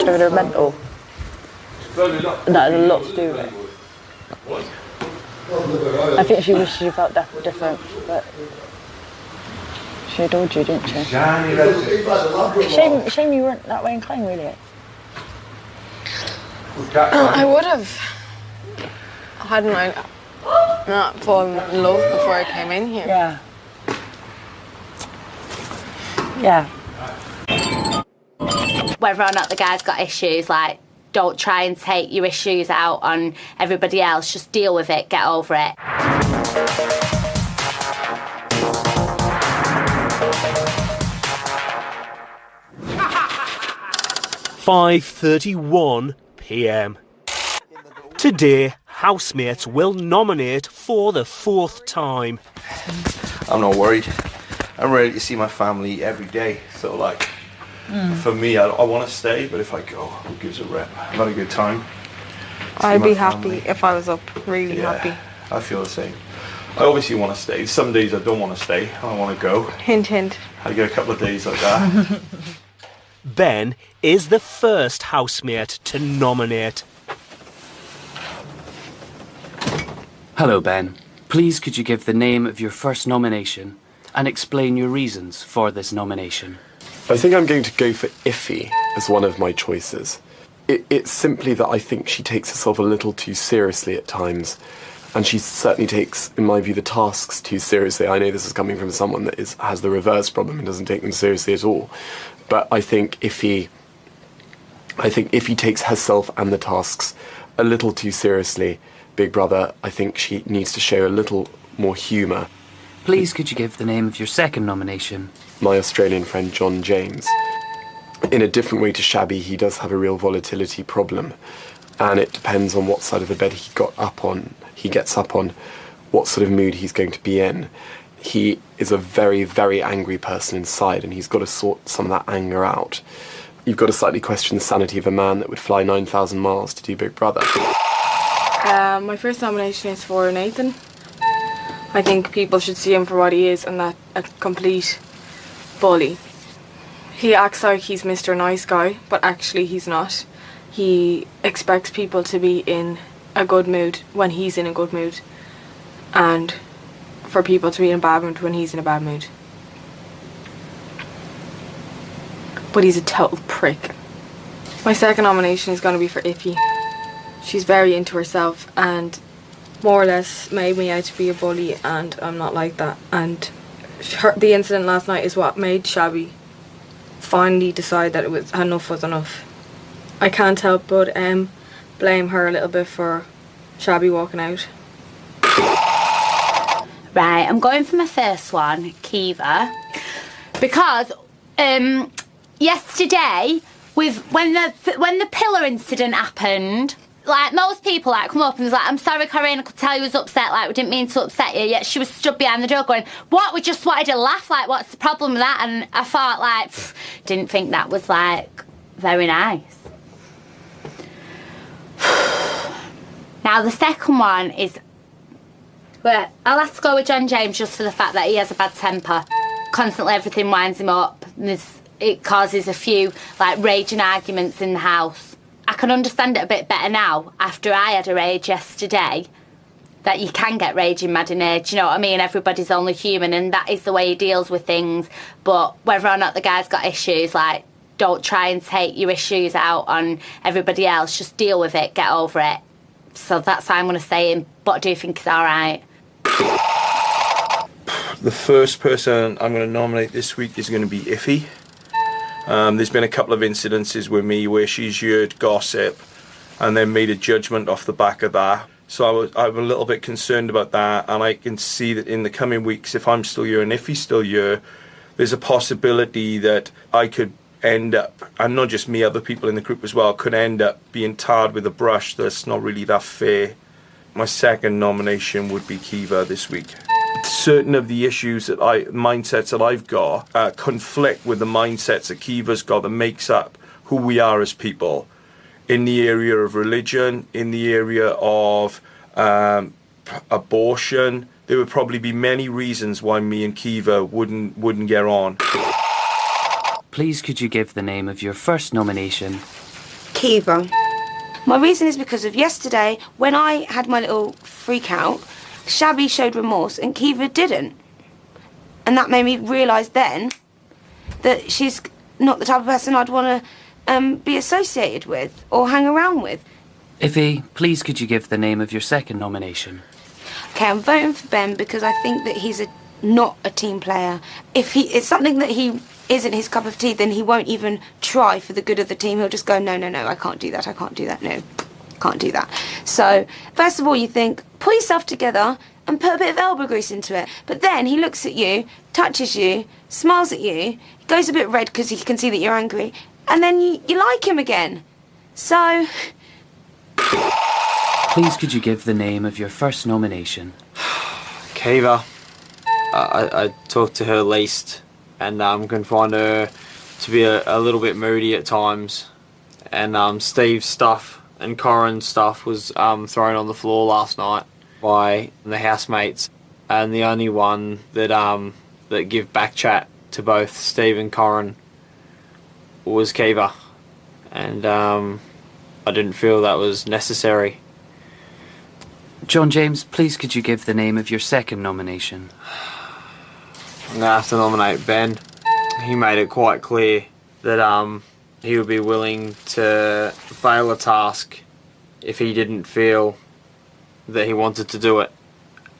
They're mental. That has a lot to do with it. I think she wished she felt different, but she adored you, didn't she? Shame you weren't that way inclined, really. I would have. Hadn't I not fallen in love before I came in here? Yeah. Yeah. Whether or not the guy's got issues, like, don't try and take your issues out on everybody else. Just deal with it, get over it. 5:31 p.m. Today, housemates will nominate for the 4th time. I'm not worried. I'm ready to see my family every day. So, like, for me, I want to stay, but if I go, who gives a rep? I've had a good time. I'd be happy if I was up, really happy. I feel the same. I obviously want to stay. Some days I don't want to stay. I want to go. Hint, hint. I get a couple of days like that. Ben is the first housemate to nominate. Hello, Ben. Please could you give the name of your first nomination and explain your reasons for this nomination? I think I'm going to go for Iffy as one of my choices. It's simply that I think she takes herself a little too seriously at times, and she certainly takes, in my view, the tasks too seriously. I know this is coming from someone that has the reverse problem and doesn't take them seriously at all, but I think Iffy takes herself and the tasks a little too seriously. Big Brother, I think she needs to show a little more humour. Please could you give the name of your second nomination? My Australian friend John James. In a different way to Shabby, he does have a real volatility problem, and it depends on what side of the bed he gets up on, what sort of mood he's going to be in. He is a very, very angry person inside, and he's got to sort some of that anger out. You've got to slightly question the sanity of a man that would fly 9,000 miles to do Big Brother. My first nomination is for Nathan. I think people should see him for what he is, and that a complete bully. He acts like he's Mr. Nice Guy, but actually he's not. He expects people to be in a good mood when he's in a good mood, and for people to be in a bad mood when he's in a bad mood. But he's a total prick. My second nomination is going to be for Iffy. She's very into herself and more or less made me out to be a bully, and I'm not like that. And the incident last night is what made Shabby finally decide that enough was enough. I can't help but blame her a little bit for Shabby walking out. Right, I'm going for my first one, Kiva, because yesterday, when the pillar incident happened, like, most people, like, come up and was like, I'm sorry, Corinne, I could tell you was upset, like, we didn't mean to upset you. Yet she was stood behind the door going, what, we just wanted to laugh, like, what's the problem with that? And I thought, like, didn't think that was, like, very nice. Now, the second one is, well, I'll have to go with John James just for the fact that he has a bad temper. Constantly everything winds him up. It causes a few, like, raging arguments in the house. I can understand it a bit better now, after I had a rage yesterday, that you can get raging mad in age, you know what I mean? Everybody's only human, and that is the way he deals with things. But whether or not the guy's got issues, like, don't try and take your issues out on everybody else. Just deal with it, get over it. So that's why I'm going to say him, but I do think he's all right. The first person I'm going to nominate this week is going to be Iffy. There's been a couple of incidences with me where she's heard gossip and then made a judgment off the back of that. So I'm a little bit concerned about that, and I can see that in the coming weeks, if I'm still here and if he's still here, there's a possibility that I could end up, and not just me, other people in the group as well, could end up being tarred with a brush that's not really that fair. My second nomination would be Kiva this week. Certain of the issues mindsets that I've got conflict with the mindsets that Kiva's got that makes up who we are as people. In the area of religion, in the area of abortion, there would probably be many reasons why me and Kiva wouldn't get on. please could you give the name of your first nomination? Kiva. My reason is because of yesterday when I had my little freak out, Shabby showed remorse and Kiva didn't. And that made me realise then that she's not the type of person I'd want to be associated with or hang around with. Iffy, please could you give the name of your second nomination? Okay, I'm voting for Ben because I think that he's not a team player. If it's something that he isn't his cup of tea, then he won't even try for the good of the team. He'll just go, no, I can't do that, no, can't do that. So, first of all, you think, pull yourself together and put a bit of elbow grease into it. But then he looks at you, touches you, smiles at you, goes a bit red because he can see that you're angry, and then you like him again. So... Please could you give the name of your first nomination? Kiva. I talk to her least, and can find her to be a little bit moody at times. And Steve's stuff and Corin's stuff was thrown on the floor last night by the housemates, and the only one that give back chat to both Steve and Corin was Kiva, and I didn't feel that was necessary. John James, please could you give the name of your second nomination? I'm going to have to nominate Ben. He made it quite clear that he would be willing to fail a task if he didn't feel that he wanted to do it.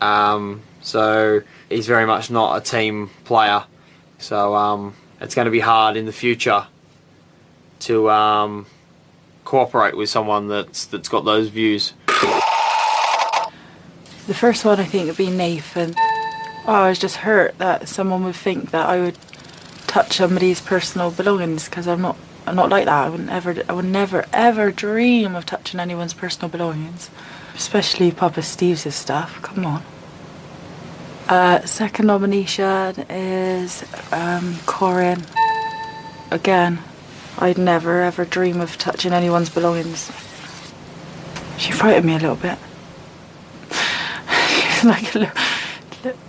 So he's very much not a team player. So it's going to be hard in the future to cooperate with someone that's got those views. The first one I think would be Nathan. I was just hurt that someone would think that I would touch somebody's personal belongings, because I'm not like that. I would never ever dream of touching anyone's personal belongings, especially Papa Steve's stuff. Come on. Second nomination is Corin. Again, I'd never ever dream of touching anyone's belongings. She frightened me a little bit.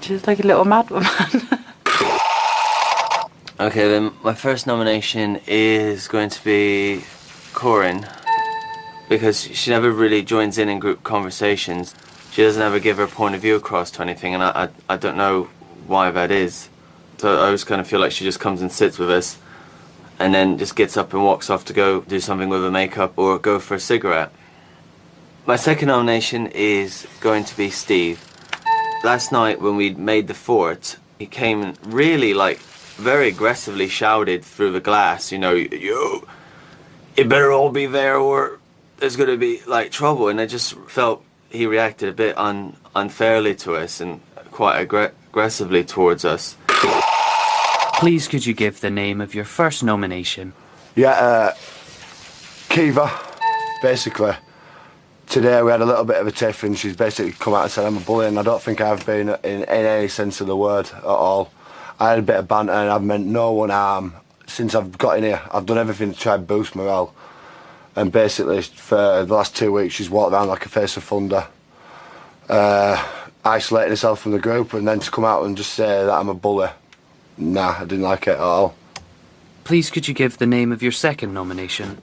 She's like a little mad woman. Okay, then my first nomination is going to be Corin, because she never really joins in group conversations. She doesn't ever give her point of view across to anything, and I don't know why that is. So I always kind of feel like she just comes and sits with us and then just gets up and walks off to go do something with her makeup or go for a cigarette. My second nomination is going to be Steve. Last night when we made the fort, he came and really very aggressively shouted through the glass, you better all be there or there's going to be trouble. And I just felt he reacted a bit unfairly to us and quite aggressively towards us. Please could you give the name of your first nomination? Yeah, Kiva, basically. Today we had a little bit of a tiff and she's basically come out and said I'm a bully, and I don't think I've been in any sense of the word at all. I had a bit of banter and I've meant no one harm. Since I've got in here, I've done everything to try and boost morale. And basically for the last 2 weeks she's walked around like a face of thunder, isolating herself from the group, and then to come out and just say that I'm a bully. Nah, I didn't like it at all. Please could you give the name of your second nomination?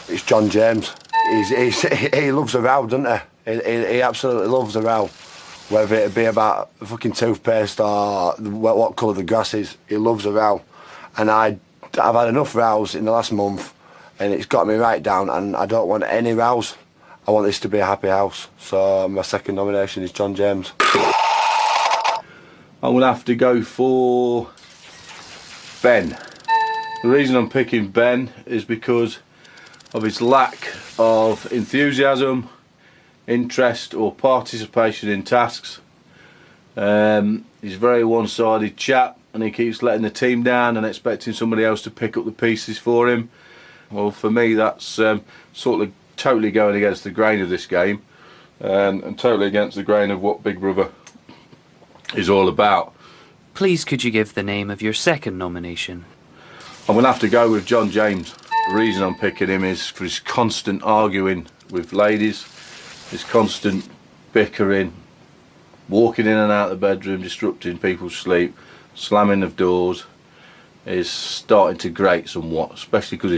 It's John James. He loves a row, doesn't he? He absolutely loves a row. Whether it be about fucking toothpaste or what colour the grass is, he loves a row. And I've had enough rows in the last month, and it's got me right down, and I don't want any rows. I want this to be a happy house. So my second nomination is John James. I'm going to have to go for Ben. The reason I'm picking Ben is because of his lack of enthusiasm, interest or participation in tasks. He's a very one-sided chap, and he keeps letting the team down and expecting somebody else to pick up the pieces for him. Well, for me that's sort of totally going against the grain of this game, and totally against the grain of what Big Brother is all about. Please could you give the name of your second nomination? I'm going to have to go with John James. The reason I'm picking him is for his constant arguing with ladies, his constant bickering, walking in and out of the bedroom, disrupting people's sleep, slamming of doors, is starting to grate somewhat, especially because